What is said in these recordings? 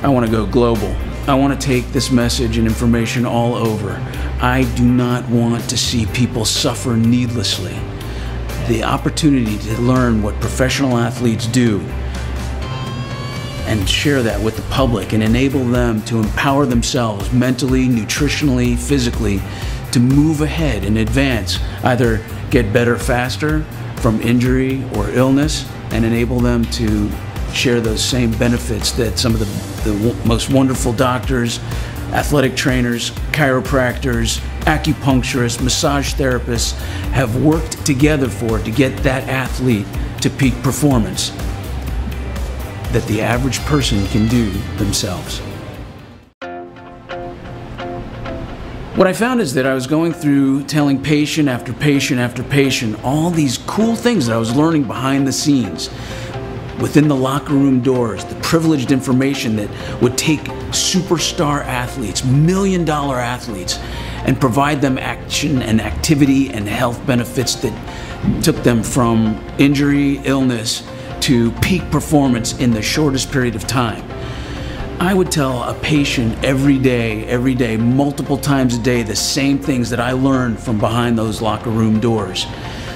I want to go global. I want to take this message and information all over. I do not want to see people suffer needlessly. The opportunity to learn what professional athletes do and share that with the public and enable them to empower themselves mentally, nutritionally, physically, to move ahead and advance, either get better faster from injury or illness, and enable them to share those same benefits that some of the most wonderful doctors, athletic trainers, chiropractors, acupuncturists, massage therapists have worked together for to get that athlete to peak performance that the average person can do themselves. What I found is that I was going through telling patient after patient after patient all these cool things that I was learning behind the scenes, within the locker room doors, the privileged information that would take superstar athletes, million-dollar athletes, and provide them action and activity and health benefits that took them from injury, illness, to peak performance in the shortest period of time. I would tell a patient every day, multiple times a day, the same things that I learned from behind those locker room doors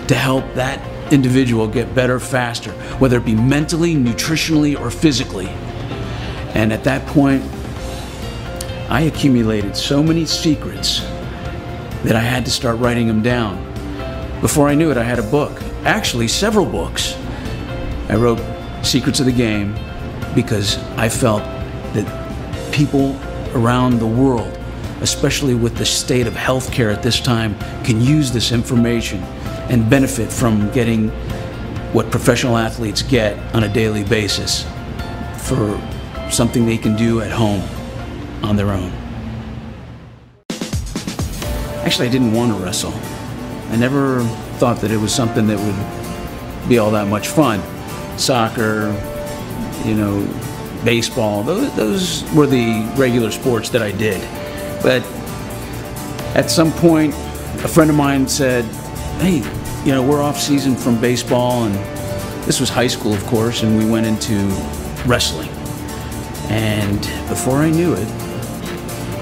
to help that individual get better faster, whether it be mentally, nutritionally, or physically. And at that point, I accumulated so many secrets that I had to start writing them down. Before I knew it, I had a book, actually several books. I wrote Secrets of the Game because I felt that people around the world, especially with the state of healthcare at this time, can use this information and benefit from getting what professional athletes get on a daily basis for something they can do at home on their own. Actually, I didn't want to wrestle. I never thought that it was something that would be all that much fun. Soccer, baseball, those were the regular sports that I did. But at some point, a friend of mine said, hey, we're off season from baseball, and this was high school, of course, and we went into wrestling. And before I knew it,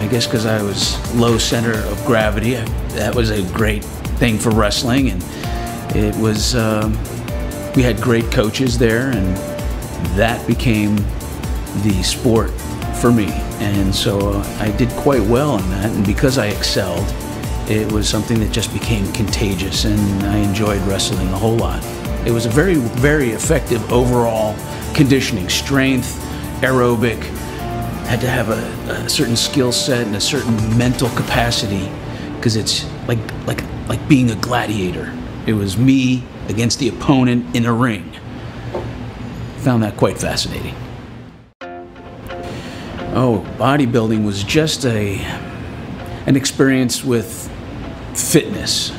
I guess because I was low center of gravity, that was a great thing for wrestling, and it was, we had great coaches there, and that became the sport for me. And so I did quite well in that, and because I excelled, it was something that just became contagious, and I enjoyed wrestling a whole lot. It was a very, very effective overall conditioning, strength, aerobic, had to have a certain skill set and a certain mental capacity, because it's like being a gladiator. It was me against the opponent in a ring. Found that quite fascinating. Oh, bodybuilding was just an experience with fitness.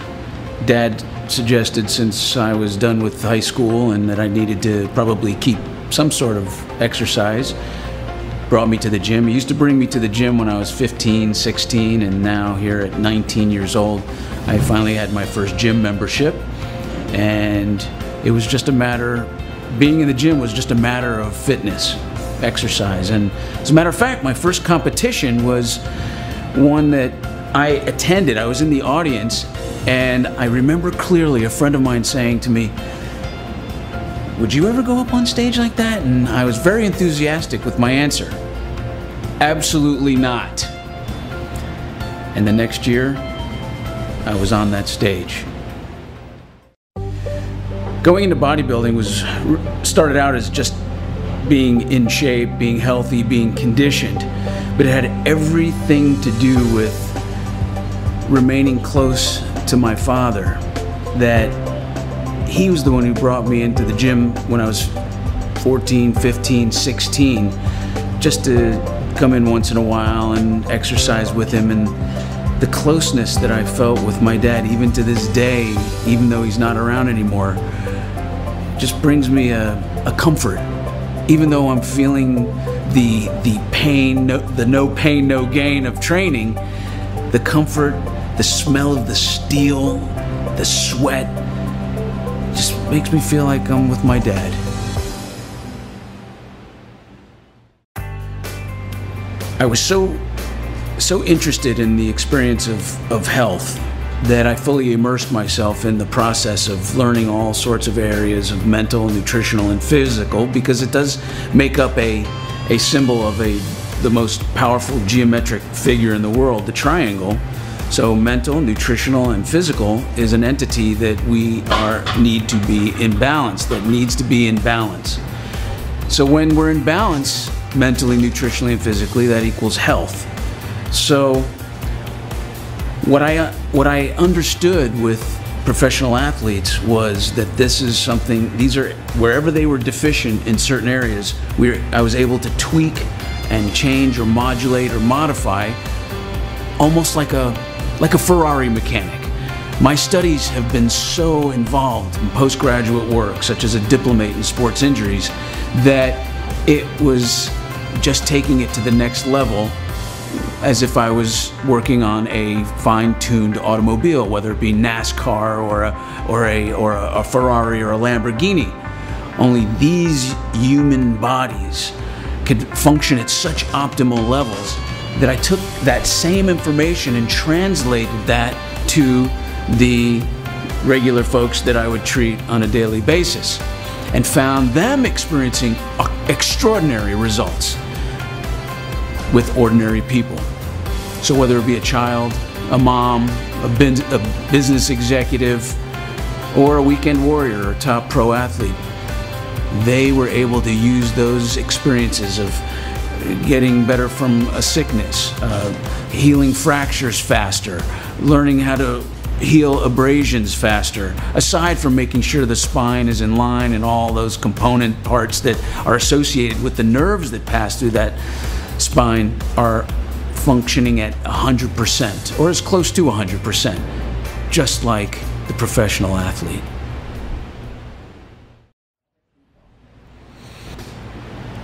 Dad suggested, since I was done with high school and that I needed to probably keep some sort of exercise, brought me to the gym. He used to bring me to the gym when I was 15, 16, and now here at 19 years old, I finally had my first gym membership. And it was just a matter, being in the gym was just a matter of fitness, exercise. And as a matter of fact, my first competition was one that I attended. I was in the audience, and I remember clearly a friend of mine saying to me, would you ever go up on stage like that? And I was very enthusiastic with my answer. Absolutely not. And the next year, I was on that stage. Going into bodybuilding started out as just being in shape, being healthy, being conditioned, but it had everything to do with remaining close to my father. That he was the one who brought me into the gym when I was 14, 15, 16, just to come in once in a while and exercise with him. And the closeness that I felt with my dad, even to this day, even though he's not around anymore, just brings me a comfort. Even though I'm feeling the pain, the no pain, no gain of training, the comfort, the smell of the steel, the sweat, just makes me feel like I'm with my dad. I was so interested in the experience of health that I fully immersed myself in the process of learning all sorts of areas of mental, nutritional, and physical, because it does make up a symbol of the most powerful geometric figure in the world, the triangle. So mental, nutritional, and physical is an entity that we need to be in balance, that needs to be in balance. So when we're in balance, mentally, nutritionally, and physically, that equals health. So what I understood with professional athletes was that this is something, these are, wherever they were deficient in certain areas, I was able to tweak and change or modulate or modify, almost like a Ferrari mechanic. My studies have been so involved in postgraduate work, such as a diplomate in sports injuries, that it was just taking it to the next level, as if I was working on a fine-tuned automobile, whether it be NASCAR or a Ferrari or a Lamborghini. Only these human bodies could function at such optimal levels that I took that same information and translated that to the regular folks that I would treat on a daily basis, and found them experiencing extraordinary results with ordinary people. So whether it be a child, a mom, a business executive, or a weekend warrior or top pro athlete, they were able to use those experiences of getting better from a sickness, healing fractures faster, learning how to heal abrasions faster, aside from making sure the spine is in line and all those component parts that are associated with the nerves that pass through that spine are functioning at 100% or as close to 100%, just like the professional athlete.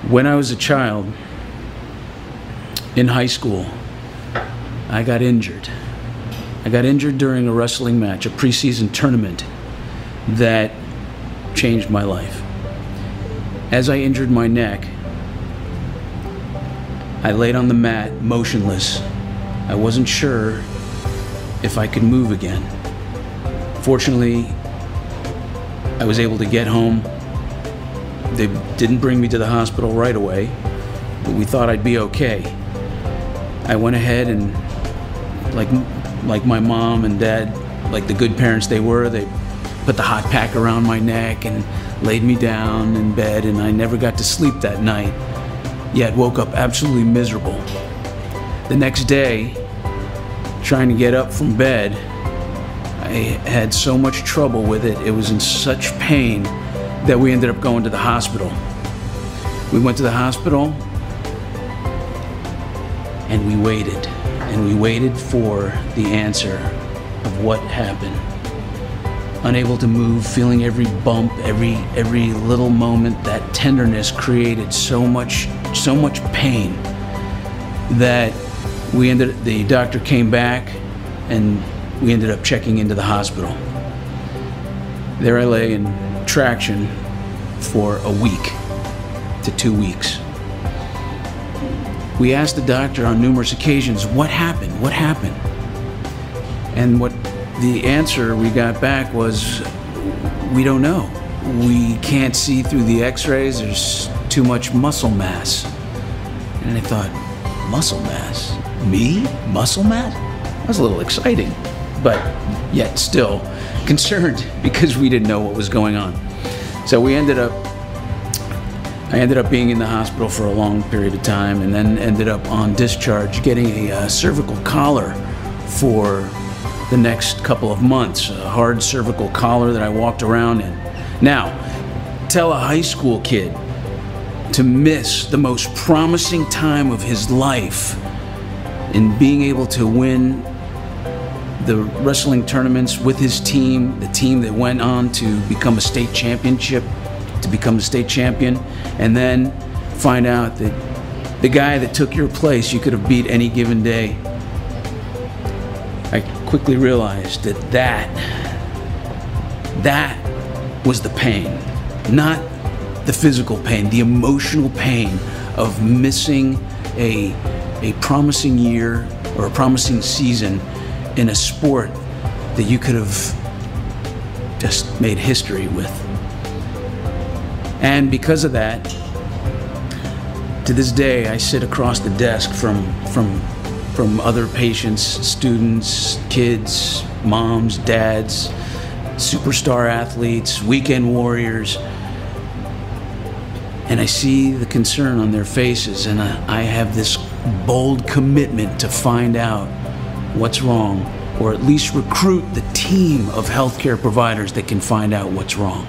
When I was a child, in high school, I got injured. I got injured during a wrestling match, a preseason tournament that changed my life. As I injured my neck, I laid on the mat, motionless. I wasn't sure if I could move again. Fortunately, I was able to get home. They didn't bring me to the hospital right away, but we thought I'd be okay. I went ahead and, like my mom and dad, like the good parents they were, they put the hot pack around my neck and laid me down in bed, and I never got to sleep that night, yet woke up absolutely miserable. The next day, trying to get up from bed, I had so much trouble with it. It was in such pain that we ended up going to the hospital. We went to the hospital and we waited for the answer of what happened. Unable to move, feeling every bump, every little moment. That tenderness created so much pain that the doctor came back and we ended up checking into the hospital. There I lay in traction for a week to 2 weeks. We asked the doctor on numerous occasions, what happened? What happened? And what the answer we got back was, we don't know. We can't see through the x-rays. There's too much muscle mass. And I thought, muscle mass? Me? Muscle mass? That was a little exciting, but yet still concerned because we didn't know what was going on. So I ended up being in the hospital for a long period of time, and then ended up on discharge getting a cervical collar for the next couple of months, a hard cervical collar that I walked around in. Now, tell a high school kid to miss the most promising time of his life in being able to win the wrestling tournaments with his team, the team that went on to become a state championship, to become a state champion, and then find out that the guy that took your place you could have beat any given day. I quickly realized that was the pain, not the physical pain, the emotional pain of missing a a promising year or a promising season in a sport that you could have just made history with. And because of that, to this day, I sit across the desk from other patients, students, kids, moms, dads, superstar athletes, weekend warriors, and I see the concern on their faces, and I have this bold commitment to find out what's wrong, or at least recruit the team of healthcare providers that can find out what's wrong.